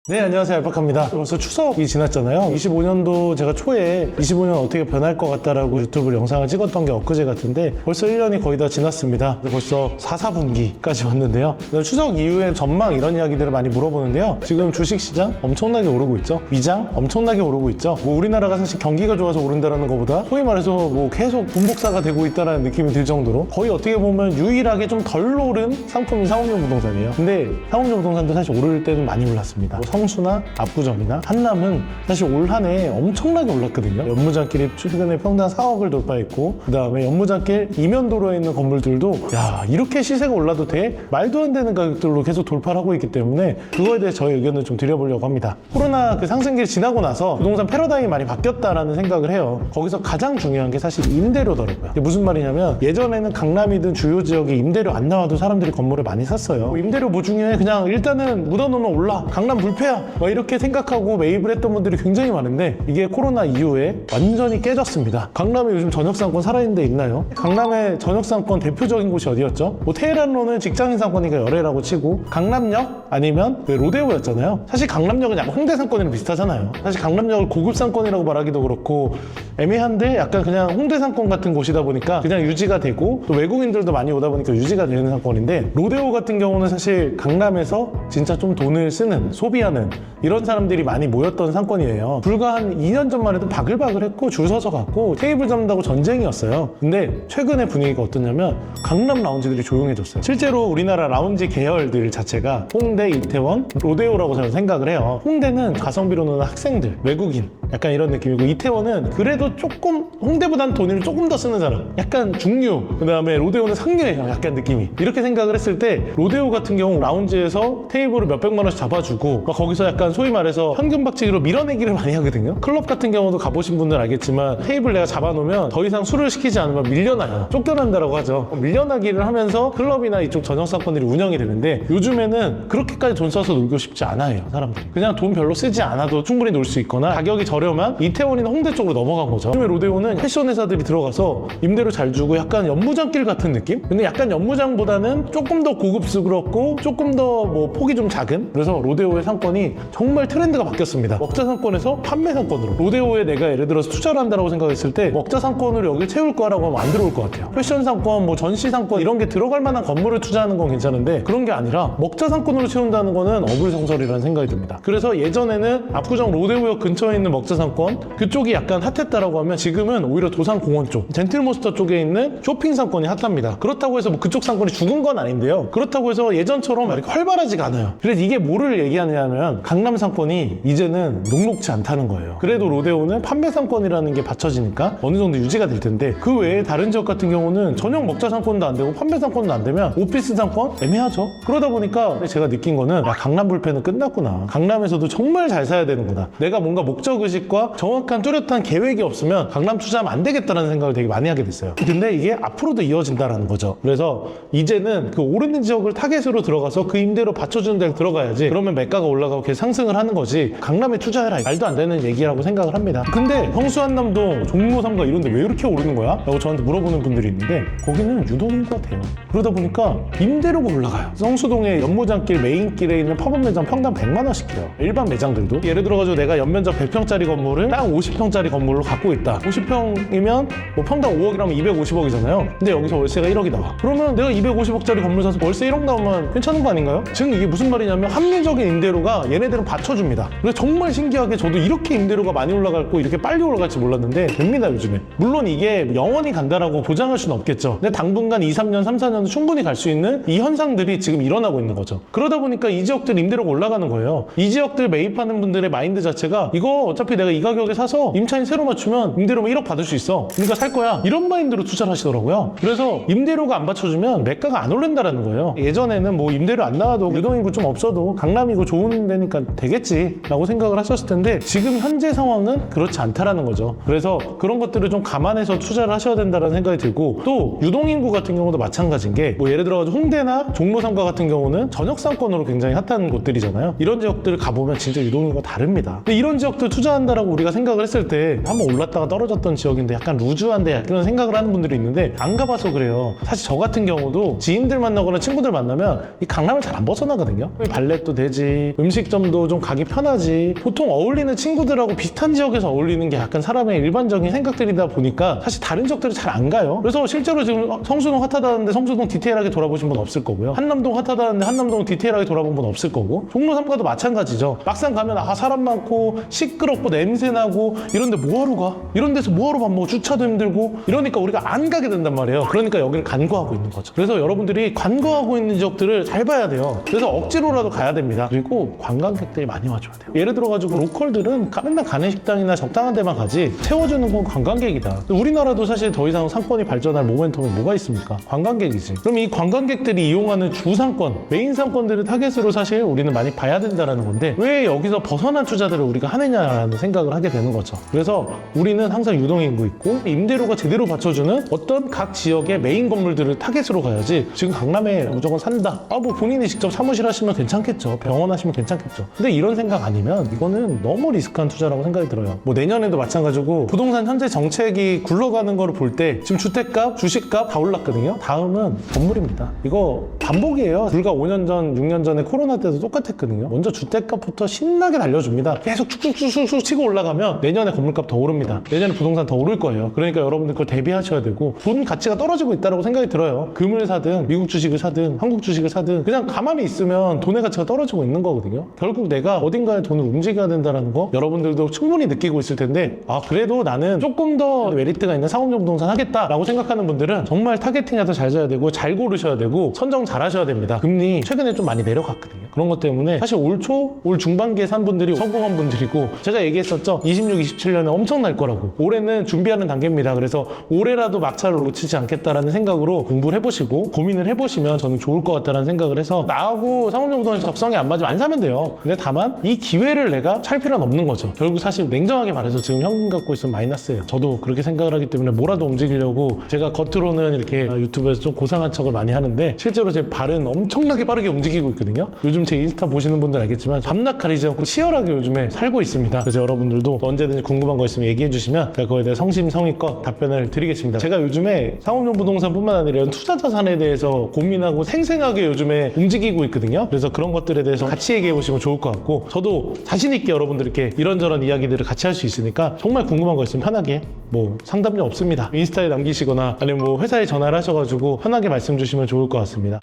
네, 안녕하세요. 알파카입니다. 벌써 추석이 지났잖아요. 25년도 제가 초에 25년 어떻게 변할 것 같다라고 유튜브 영상을 찍었던 게 엊그제 같은데 벌써 1년이 거의 다 지났습니다. 벌써 4분기까지 왔는데요. 추석 이후에 전망 이런 이야기들을 많이 물어보는데요. 지금 주식시장 엄청나게 오르고 있죠. 미장 엄청나게 오르고 있죠. 우리나라가 사실 경기가 좋아서 오른다는 것보다 소위 말해서 계속 분복사가 되고 있다는 느낌이 들 정도로 거의 어떻게 보면 유일하게 좀 덜 오른 상품이 상업용 부동산이에요. 근데 상업용 부동산도 사실 오를 때는 많이 올랐습니다. 성수나 압구정이나 한남은 사실 올 한 해 엄청나게 올랐거든요. 연무장길이 최근에 평당 4억을 돌파했고, 그 다음에 연무장길 이면도로에 있는 건물들도 야, 이렇게 시세가 올라도 돼? 말도 안 되는 가격들로 계속 돌파를 하고 있기 때문에 그거에 대해 저의 의견을 좀 드려보려고 합니다. 코로나 그 상승기를 지나고 나서 부동산 패러다임이 많이 바뀌었다라는 생각을 해요. 거기서 가장 중요한 게 사실 임대료더라고요. 이게 무슨 말이냐면 예전에는 강남이든 주요 지역에 임대료 안 나와도 사람들이 건물을 많이 샀어요. 임대료 뭐 중요해? 그냥 일단은 묻어놓으면 올라. 강남 불패야. 이렇게 생각하고 매입을 했던 분들이 굉장히 많은데 이게 코로나 이후에 완전히 깨졌습니다. 강남에 요즘 전역상권 살아있는 데 있나요? 강남의 전역상권 대표적인 곳이 어디였죠? 테헤란로는 직장인 상권이니까 열애라고 치고 강남역 아니면 로데오였잖아요. 사실 강남역은 약간 홍대 상권이랑 비슷하잖아요. 사실 강남역을 고급 상권이라고 말하기도 그렇고 애매한데 약간 그냥 홍대 상권 같은 곳이다 보니까 그냥 유지가 되고 또 외국인들도 많이 오다 보니까 유지가 되는 상권인데, 로데오 같은 경우는 사실 강남에서 진짜 좀 돈을 쓰는, 소비하는 이런 사람들이 많이 모였던 상권이에요. 불과 한 2년 전만 해도 바글바글했고 줄 서서 갔고 테이블 잡는다고 전쟁이었어요. 근데 최근에 분위기가 어떠냐면 강남 라운지들이 조용해졌어요. 실제로 우리나라 라운지 계열들 자체가 홍대, 이태원, 로데오라고 저는 생각을 해요. 홍대는 가성비로 노는 학생들, 외국인 약간 이런 느낌이고, 이태원은 그래도 조금 홍대보다는 돈을 조금 더 쓰는 사람, 약간 중류, 그 다음에 로데오는 상류예요. 약간 느낌이. 이렇게 생각을 했을 때 로데오 같은 경우 라운지에서 테이블을 몇백만 원씩 잡아주고 거기서 약간 소위 말해서 현금 박치기로 밀어내기를 많이 하거든요. 클럽 같은 경우도 가보신 분들 알겠지만 테이블 내가 잡아놓으면 더 이상 술을 시키지 않으면 밀려나요. 쫓겨난다라고 하죠. 밀려나기를 하면서 클럽이나 이쪽 전역상권들이 운영이 되는데 요즘에는 그렇게까지 돈 써서 놀고 싶지 않아요. 사람들이 그냥 돈 별로 쓰지 않아도 충분히 놀 수 있거나 가격이 저렴한 이태원이나 홍대 쪽으로 넘어간 거죠. 요즘에 로데오는 패션 회사들이 들어가서 임대료 잘 주고 약간 연무장길 같은 느낌? 근데 약간 연무장보다는 조금 더 고급스럽고 조금 더 폭이 좀 작은, 그래서 로데오의 상권이 정말 트렌드가 바뀌었습니다. 먹자 상권에서 판매 상권으로. 로데오에 내가 예를 들어서 투자를 한다고 생각했을 때 먹자 상권으로 여길 채울 거라고 하면 안 들어올 것 같아요. 패션 상권, 전시 상권 이런 게 들어갈 만한 건물을 투자하는 건 괜찮은데 그런 게 아니라 먹자 상권으로 채운다는 거는 어불성설이라는 생각이 듭니다. 그래서 예전에는 압구정 로데오역 근처에 있는 먹자 상권 그쪽이 약간 핫했다라고 하면 지금은 오히려 도산공원 쪽, 젠틀몬스터 쪽에 있는 쇼핑 상권이 핫합니다. 그렇다고 해서 그쪽 상권이 죽은 건 아닌데요. 그렇다고 해서 예전처럼 이렇게 활발하지가 않아요. 그래서 이게 뭐를 얘기하냐면 강남 상권이 이제는 녹록지 않다는 거예요. 그래도 로데오는 판매 상권이라는 게 받쳐지니까 어느 정도 유지가 될 텐데 그 외에 다른 지역 같은 경우는 전용 먹자 상권도 안 되고 판매 상권도 안 되면 오피스 상권 애매하죠. 그러다 보니까 제가 느낀 거는 야, 강남 불패는 끝났구나. 강남에서도 정말 잘 사야 되는구나. 내가 뭔가 목적의식과 정확한 뚜렷한 계획이 없으면 강남 투자하면 안 되겠다는 생각을 되게 많이 하게 됐어요. 근데 이게 앞으로도 이어진다는 거죠. 그래서 이제는 그 오르는 지역을 타겟으로 들어가서 그 임대로 받쳐주는 데를 들어가야지. 그러면 매가가 올라가고 계속 상승을 하는 거지. 강남에 투자해라. 말도 안 되는 얘기라고 생각을 합니다. 근데 성수 한남동, 종로 3가 이런 데 왜 이렇게 오르는 거야? 라고 저한테 물어보는 분들이 있는데 거기는 유동인구가 돼요. 그러다 보니까 임대료가 올라가요. 성수동의 연무장길 메인길에 있는 팝업 매장 평당 100만 원씩 해요. 일반 매장들도. 예를 들어가지고 내가 연면적 100평짜리 건물을 딱 50평짜리 건물로 갖고 있다. 50평이면 평당 5억이라면 250억이잖아요. 근데 여기서 월세가 1억이 나와. 그러면 내가 250억짜리 건물 사서 월세 1억 나오면 괜찮은 거 아닌가요? 지금 이게 무슨 말이냐면 합리적인 임대료가 얘네들은 받쳐줍니다. 그래서 정말 신기하게 저도 이렇게 임대료가 많이 올라갔고 이렇게 빨리 올라갈지 몰랐는데 됩니다, 요즘에. 물론 이게 영원히 간다라고 보장할 수는 없겠죠. 근데 당분간 2, 3년, 3, 4년은 충분히 갈 수 있는 이 현상들이 지금 일어나고 있는 거죠. 그러다 보니까 이 지역들 임대료가 올라가는 거예요. 이 지역들 매입하는 분들의 마인드 자체가 이거 어차피 내가 이 가격에 사서 임차인 새로 맞추면 임대료만 1억 받을 수 있어. 그러니까 살 거야. 이런 마인드로 투자를 하시더라고요. 그래서 임대료가 안 받쳐주면 매가가 안 오른다라는 거예요. 예전에는 임대료 안 나와도 유동인구 좀 없어도 강남이고 좋은 데니까 되겠지 라고 생각을 하셨을 텐데 지금 현재 상황은 그렇지 않다라는 거죠. 그래서 그런 것들을 좀 감안해서 투자를 하셔야 된다는 생각이 들고, 또 유동인구 같은 경우도 마찬가지인 게 예를 들어가지고 홍대나 종로 3가 같은 경우는 전역상권으로 굉장히 핫한 곳들이잖아요. 이런 지역들을 가보면 진짜 유동인구가 다릅니다. 근데 이런 지역들 투자하는 투자한다라고 우리가 생각을 했을 때 한번 올랐다가 떨어졌던 지역인데 약간 루즈한데 그런 생각을 하는 분들이 있는데 안 가봐서 그래요. 사실 저 같은 경우도 지인들 만나거나 친구들 만나면 이 강남을 잘 안 벗어나거든요. 발렛도 되지, 음식점도 좀 가기 편하지, 보통 어울리는 친구들하고 비슷한 지역에서 어울리는 게 약간 사람의 일반적인 생각들이다 보니까 사실 다른 지역들을 잘 안 가요. 그래서 실제로 지금 성수동 핫하다는데 성수동 디테일하게 돌아보신 분 없을 거고요. 한남동 핫하다는데 한남동 디테일하게 돌아본 분 없을 거고, 종로 3가도 마찬가지죠. 막상 가면 사람 많고 시끄럽고 냄새나고 이런데 뭐하러 가? 이런 데서 뭐하러 밥 먹어? 주차도 힘들고 이러니까 우리가 안 가게 된단 말이에요. 그러니까 여기를 간과하고 있는 거죠. 그래서 여러분들이 간과하고 있는 지역들을 잘 봐야 돼요. 그래서 억지로라도 가야 됩니다. 그리고 관광객들이 많이 와줘야 돼요. 예를 들어가지고 로컬들은 맨날 가는 식당이나 적당한 데만 가지 채워주는 건 관광객이다. 우리나라도 사실 더 이상 상권이 발전할 모멘텀이 뭐가 있습니까? 관광객이지. 그럼 이 관광객들이 이용하는 주상권, 메인 상권들을 타겟으로 사실 우리는 많이 봐야 된다는 건데 왜 여기서 벗어난 투자들을 우리가 하느냐라는 생각을 하게 되는 거죠. 그래서 우리는 항상 유동인구 있고 임대료가 제대로 받쳐주는 어떤 각 지역의 메인 건물들을 타겟으로 가야지 지금 강남에 무조건 산다. 뭐 본인이 직접 사무실 하시면 괜찮겠죠. 병원 하시면 괜찮겠죠. 근데 이런 생각 아니면 이거는 너무 리스크한 투자라고 생각이 들어요. 뭐 내년에도 마찬가지고 부동산 현재 정책이 굴러가는 거를 볼 때 지금 주택값, 주식값 다 올랐거든요. 다음은 건물입니다. 이거 반복이에요. 불과 5년 전, 6년 전에 코로나 때도 똑같았거든요. 먼저 주택값부터 신나게 달려줍니다. 계속 축축축축 치고 올라가면 내년에 건물값 더 오릅니다. 내년에 부동산 더 오를 거예요. 그러니까 여러분들 그걸 대비하셔야 되고 돈 가치가 떨어지고 있다고 생각이 들어요. 금을 사든 미국 주식을 사든 한국 주식을 사든 그냥 가만히 있으면 돈의 가치가 떨어지고 있는 거거든요. 결국 내가 어딘가에 돈을 움직여야 된다는 거 여러분들도 충분히 느끼고 있을 텐데 그래도 나는 조금 더 메리트가 있는 상업용 부동산 하겠다라고 생각하는 분들은 정말 타겟팅해서 잘 사야 되고 잘 고르셔야 되고 선정 잘 하셔야 됩니다. 금리 최근에 좀 많이 내려갔거든요. 그런 것 때문에 사실 올 중반기에 산 분들이 성공한 분들이고 제가 얘기했었죠. 26, 27년에 엄청 날 거라고. 올해는 준비하는 단계입니다. 그래서 올해라도 막차를 놓치지 않겠다라는 생각으로 공부를 해보시고 고민을 해보시면 저는 좋을 것 같다는 생각을 해서 나하고 상업용 부동산 적성이 안 맞으면 안 사면 돼요. 근데 다만 이 기회를 내가 찰 필요는 없는 거죠. 결국 사실 냉정하게 말해서 지금 현금 갖고 있으면 마이너스예요. 저도 그렇게 생각을 하기 때문에 뭐라도 움직이려고 제가 겉으로는 이렇게 유튜브에서 좀 고상한 척을 많이 하는데 실제로 제 발은 엄청나게 빠르게 움직이고 있거든요. 요즘 제 인스타 보시는 분들 알겠지만 밤낮 가리지 않고 치열하게 요즘에 살고 있습니다. 그래서 여러분들도 언제든지 궁금한 거 있으면 얘기해 주시면 제가 그거에 대해 성심성의껏 답변을 드리겠습니다. 제가 요즘에 상업용 부동산뿐만 아니라 이런 투자 자산에 대해서 고민하고 생생하게 요즘에 움직이고 있거든요. 그래서 그런 것들에 대해서 같이 얘기해 보시면 좋을 것 같고 저도 자신 있게 여러분들께 이런저런 이야기들을 같이 할 수 있으니까 정말 궁금한 거 있으면 편하게 뭐 상담료 없습니다. 인스타에 남기시거나 아니면 뭐 회사에 전화를 하셔가지고 편하게 말씀 주시면 좋을 것 같습니다.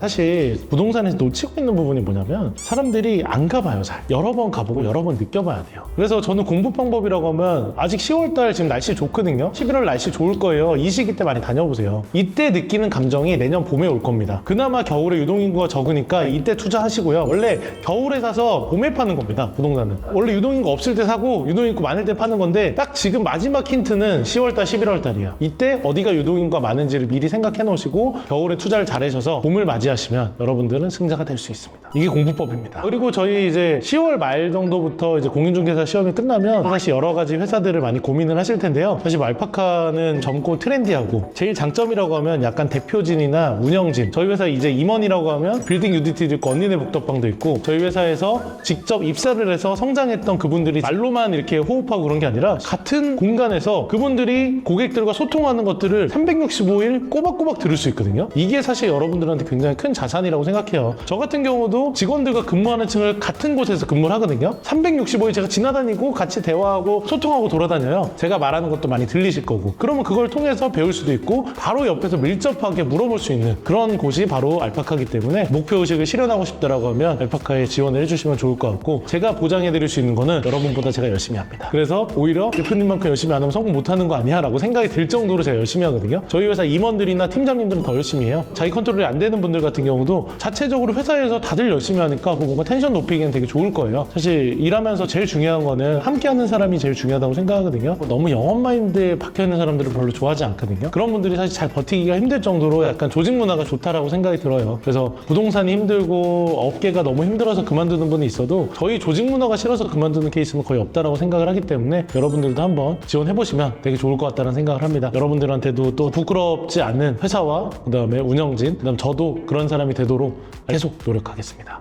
사실 부동산에서 놓치고 있는 부분이 뭐냐면 사람들이 안 가봐요. 잘 여러 번 가보고 여러 번 느껴봐야 돼요. 그래서 저는 공부 방법이라고 하면 아직 10월달 지금 날씨 좋거든요. 11월 날씨 좋을 거예요. 이 시기 때 많이 다녀보세요. 이때 느끼는 감정이 내년 봄에 올 겁니다. 그나마 겨울에 유동인구가 적으니까 이때 투자하시고요. 원래 겨울에 사서 봄에 파는 겁니다. 부동산은 원래 유동인구 없을 때 사고 유동인구 많을 때 파는 건데 딱 지금 마지막 힌트는 10월달 11월달이에요. 이때 어디가 유동인구가 많은지를 미리 생각해 놓으시고 겨울에 투자를 잘 하셔서 봄을 맞이하시면 여러분들은 승자가 될 수 있습니다. 이게 공부법입니다. 그리고 저희 이제 10월 말 정도부터 이제 공인중개사 시험이 끝나면 사실 여러 가지 회사들을 많이 고민을 하실 텐데요. 사실 뭐 알파카는 젊고 트렌디하고 제일 장점이라고 하면 약간 대표진이나 운영진, 저희 회사 이제 임원이라고 하면 빌딩 유디티도 있고 언니네 북덕방도 있고 저희 회사에서 직접 입사를 해서 성장했던 그분들이 말로만 이렇게 호흡하고 그런 게 아니라 같은 공간에서 그분들이 고객들과 소통하는 것들을 365일 꼬박꼬박 들을 수 있거든요. 이게 사실 여러분들한테 굉장히 큰 자산이라고 생각해요. 저 같은 경우도 직원들과 근무하는 층을 같은 곳에서 근무를 하거든요. 365일 제가 지나다니고 같이 대화하고 소통하고 돌아다녀요. 제가 말하는 것도 많이 들리실 거고 그러면 그걸 통해서 배울 수도 있고 바로 옆에서 밀접하게 물어볼 수 있는 그런 곳이 바로 알파카이기 때문에 목표의식을 실현하고 싶다라고 하면 알파카에 지원을 해주시면 좋을 것 같고 제가 보장해 드릴 수 있는 거는 여러분보다 제가 열심히 합니다. 그래서 오히려 대표님만큼 열심히 안 하면 성공 못하는 거 아니야? 라고 생각이 들 정도로 제가 열심히 하거든요. 저희 회사 임원들이나 팀장님들은 더 열심히 해요. 자기 컨트롤이 안 되는 분들 같은 경우도 자체적으로 회사에서 다들 열심히 하니까 뭔가 텐션 높이기엔 되게 좋을 거예요. 사실 일하면서 제일 중요한 거는 함께하는 사람이 제일 중요하다고 생각하거든요. 너무 영업 마인드에 박혀있는 사람들을 별로 좋아하지 않거든요. 그런 분들이 사실 잘 버티기가 힘들 정도로 약간 조직 문화가 좋다라고 생각이 들어요. 그래서 부동산이 힘들고 업계가 너무 힘들어서 그만두는 분이 있어도 저희 조직 문화가 싫어서 그만두는 케이스는 거의 없다라고 생각을 하기 때문에 여러분들도 한번 지원해보시면 되게 좋을 것 같다는 생각을 합니다. 여러분들한테도 또 부끄럽지 않은 회사와 그 다음에 운영진, 그 다음 저도 그런 사람이 되도록 계속 노력하겠습니다.